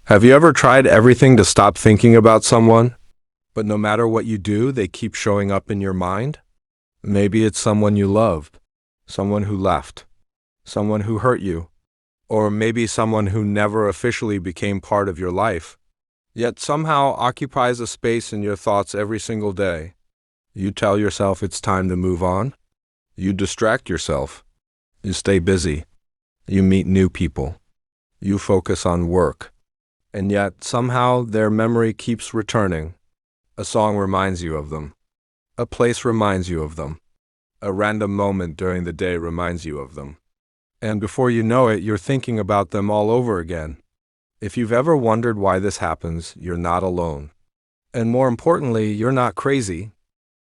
Have you ever tried everything to stop thinking about someone, but no matter what you do, they keep showing up in your mind? Maybe it's someone you loved, someone who left, someone who hurt you, or maybe someone who never officially became part of your life, yet somehow occupies a space in your thoughts every single day. You tell yourself it's time to move on. You distract yourself. You stay busy. You meet new people. You focus on work. And yet, somehow, their memory keeps returning. A song reminds you of them. A place reminds you of them. A random moment during the day reminds you of them. And before you know it, you're thinking about them all over again. If you've ever wondered why this happens, you're not alone. And more importantly, you're not crazy.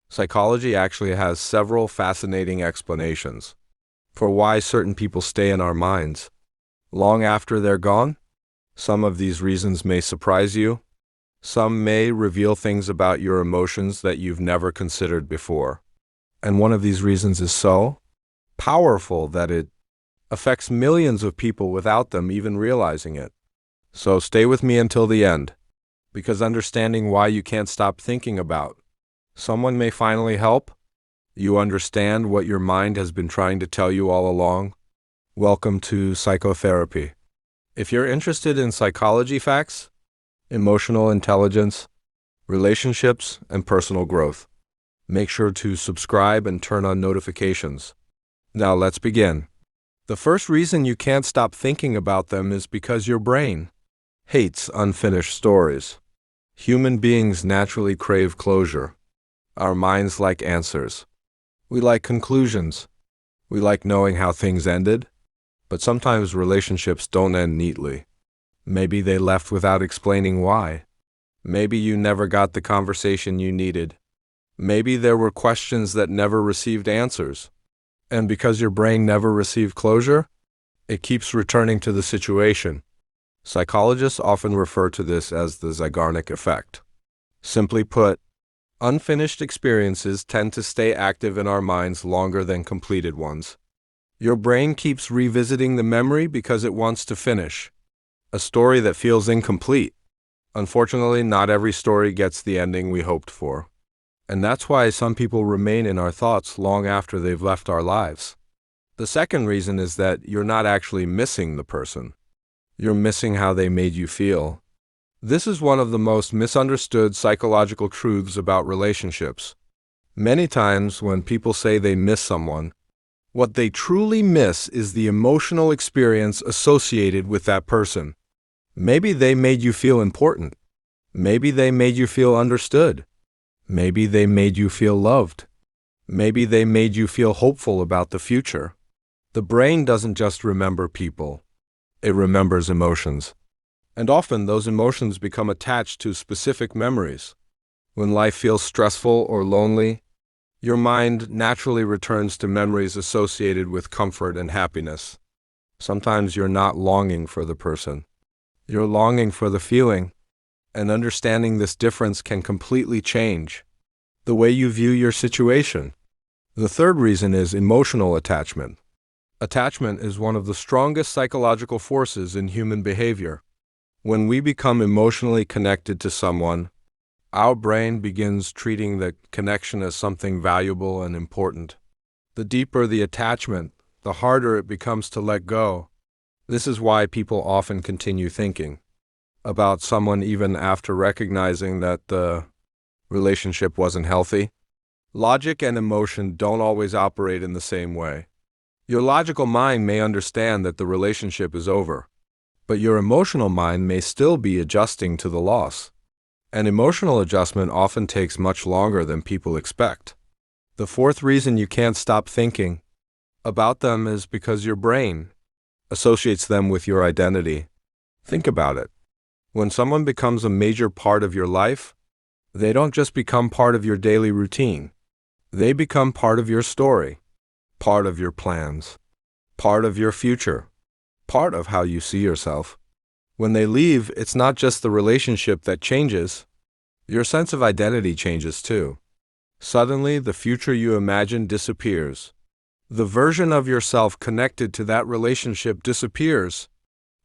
Psychology actually has several fascinating explanations for why certain people stay in our minds long after they're gone. Some of these reasons may surprise you. Some may reveal things about your emotions that you've never considered before. And one of these reasons is so powerful that it affects millions of people without them even realizing it. So stay with me until the end, because understanding why you can't stop thinking about someone may finally help you understand what your mind has been trying to tell you all along. Welcome to psychotherapy. If you're interested in psychology facts, emotional intelligence, relationships, and personal growth, make sure to subscribe and turn on notifications. Now let's begin. The first reason you can't stop thinking about them is because your brain hates unfinished stories. Human beings naturally crave closure. Our minds like answers. We like conclusions. We like knowing how things ended. But sometimes relationships don't end neatly. Maybe they left without explaining why. Maybe you never got the conversation you needed. Maybe there were questions that never received answers. And because your brain never received closure, it keeps returning to the situation. Psychologists often refer to this as the Zeigarnik effect. Simply put, unfinished experiences tend to stay active in our minds longer than completed ones. Your brain keeps revisiting the memory because it wants to finish a story that feels incomplete. Unfortunately, not every story gets the ending we hoped for. And that's why some people remain in our thoughts long after they've left our lives. The second reason is that you're not actually missing the person. You're missing how they made you feel. This is one of the most misunderstood psychological truths about relationships. Many times when people say they miss someone, what they truly miss is the emotional experience associated with that person. Maybe they made you feel important. Maybe they made you feel understood. Maybe they made you feel loved. Maybe they made you feel hopeful about the future. The brain doesn't just remember people. It remembers emotions. And often those emotions become attached to specific memories. When life feels stressful or lonely, your mind naturally returns to memories associated with comfort and happiness. Sometimes you're not longing for the person. You're longing for the feeling, and understanding this difference can completely change the way you view your situation. The third reason is emotional attachment. Attachment is one of the strongest psychological forces in human behavior. When we become emotionally connected to someone, our brain begins treating the connection as something valuable and important. The deeper the attachment, the harder it becomes to let go. This is why people often continue thinking about someone even after recognizing that the relationship wasn't healthy. Logic and emotion don't always operate in the same way. Your logical mind may understand that the relationship is over, but your emotional mind may still be adjusting to the loss. An emotional adjustment often takes much longer than people expect. The fourth reason you can't stop thinking about them is because your brain associates them with your identity. Think about it. When someone becomes a major part of your life, they don't just become part of your daily routine. They become part of your story, part of your plans, part of your future, part of how you see yourself. When they leave, it's not just the relationship that changes. Your sense of identity changes too. Suddenly, the future you imagined disappears. The version of yourself connected to that relationship disappears.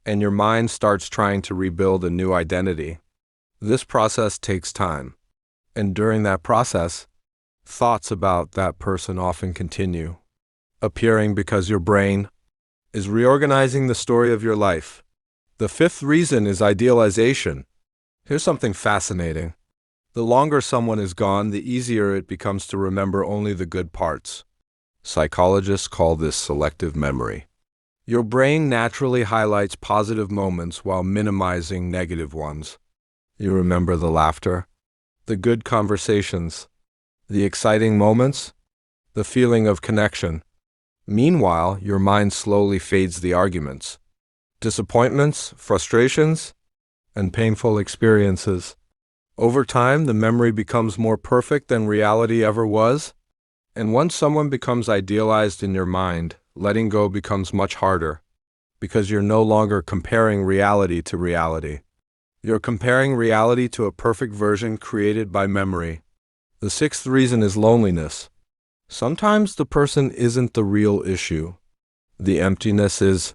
and your mind starts trying to rebuild a new identity. This process takes time, and during that process, thoughts about that person often continue, appearing because your brain is reorganizing the story of your life. The fifth reason is idealization. Here's something fascinating. The longer someone is gone, the easier it becomes to remember only the good parts. Psychologists call this selective memory. Your brain naturally highlights positive moments while minimizing negative ones. You remember the laughter, the good conversations, the exciting moments, the feeling of connection. Meanwhile, your mind slowly fades the arguments, disappointments, frustrations, and painful experiences. Over time, the memory becomes more perfect than reality ever was, and once someone becomes idealized in your mind, letting go becomes much harder, because you're no longer comparing reality to reality. You're comparing reality to a perfect version created by memory. The sixth reason is loneliness. Sometimes the person isn't the real issue. The emptiness is.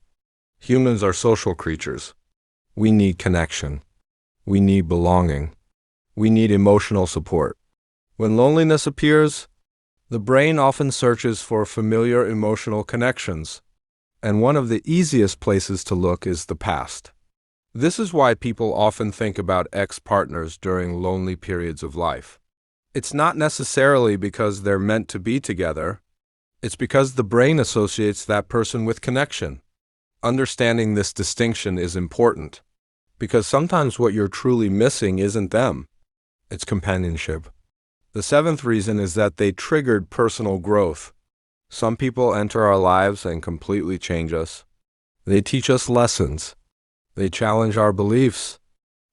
Humans are social creatures. We need connection. We need belonging. We need emotional support. When loneliness appears, the brain often searches for familiar emotional connections, and one of the easiest places to look is the past. This is why people often think about ex-partners during lonely periods of life. It's not necessarily because they're meant to be together. It's because the brain associates that person with connection. Understanding this distinction is important, because sometimes what you're truly missing isn't them. It's companionship. The seventh reason is that they triggered personal growth. Some people enter our lives and completely change us. They teach us lessons. They challenge our beliefs.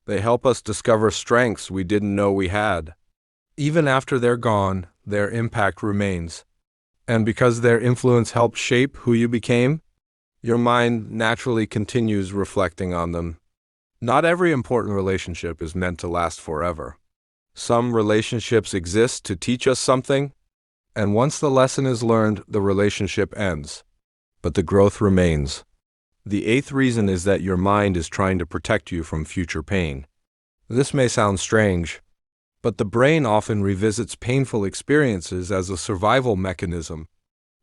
They help us discover strengths we didn't know we had. Even after they're gone, their impact remains. And because their influence helped shape who you became, your mind naturally continues reflecting on them. Not every important relationship is meant to last forever. Some relationships exist to teach us something, and once the lesson is learned, the relationship ends. But the growth remains. The eighth reason is that your mind is trying to protect you from future pain. This may sound strange, but the brain often revisits painful experiences as a survival mechanism.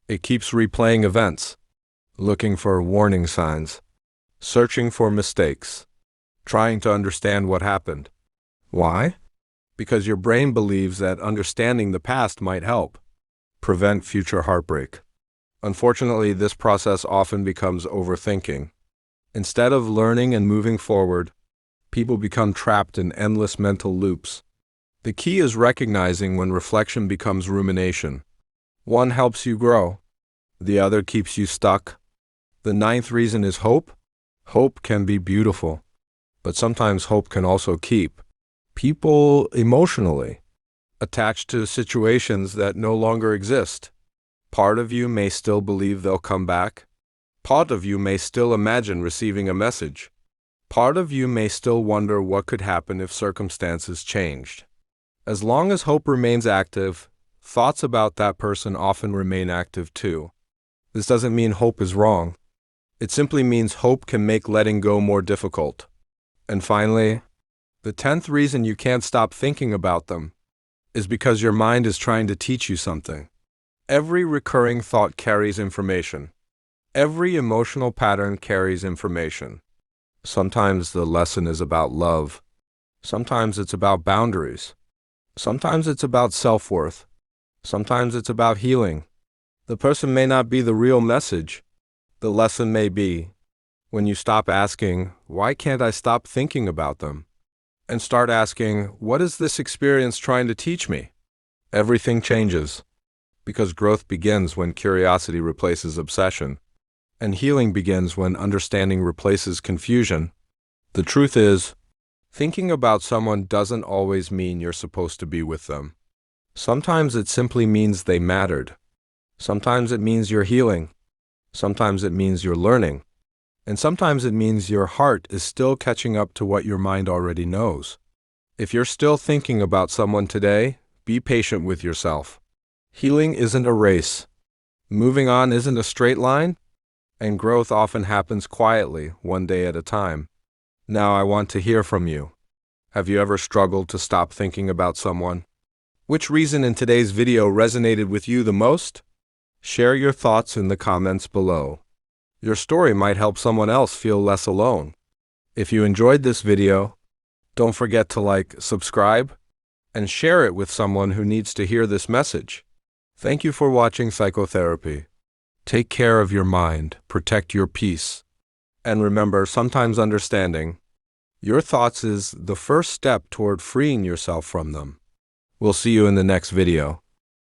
It keeps replaying events, looking for warning signs, searching for mistakes, trying to understand what happened. Why? Because your brain believes that understanding the past might help prevent future heartbreak. Unfortunately, this process often becomes overthinking. Instead of learning and moving forward, people become trapped in endless mental loops. The key is recognizing when reflection becomes rumination. One helps you grow, the other keeps you stuck. The ninth reason is hope. Hope can be beautiful, but sometimes hope can also keep people emotionally attached to situations that no longer exist. Part of you may still believe they'll come back. Part of you may still imagine receiving a message. Part of you may still wonder what could happen if circumstances changed. As long as hope remains active, thoughts about that person often remain active too. This doesn't mean hope is wrong. It simply means hope can make letting go more difficult. And finally, the 10th reason you can't stop thinking about them is because your mind is trying to teach you something. Every recurring thought carries information. Every emotional pattern carries information. Sometimes the lesson is about love. Sometimes it's about boundaries. Sometimes it's about self-worth. Sometimes it's about healing. The person may not be the real message. The lesson may be, when you stop asking, why can't I stop thinking about them? And start asking, what is this experience trying to teach me? Everything changes, because growth begins when curiosity replaces obsession, and healing begins when understanding replaces confusion. The truth is, thinking about someone doesn't always mean you're supposed to be with them. Sometimes it simply means they mattered. Sometimes it means you're healing. Sometimes it means you're learning. And sometimes it means your heart is still catching up to what your mind already knows. If you're still thinking about someone today, be patient with yourself. Healing isn't a race. Moving on isn't a straight line. and growth often happens quietly, one day at a time. Now I want to hear from you. Have you ever struggled to stop thinking about someone? Which reason in today's video resonated with you the most? Share your thoughts in the comments below. Your story might help someone else feel less alone. If you enjoyed this video, don't forget to like, subscribe, and share it with someone who needs to hear this message. Thank you for watching Psychotherapy. Take care of your mind, protect your peace, and remember, sometimes understanding your thoughts is the first step toward freeing yourself from them. We'll see you in the next video.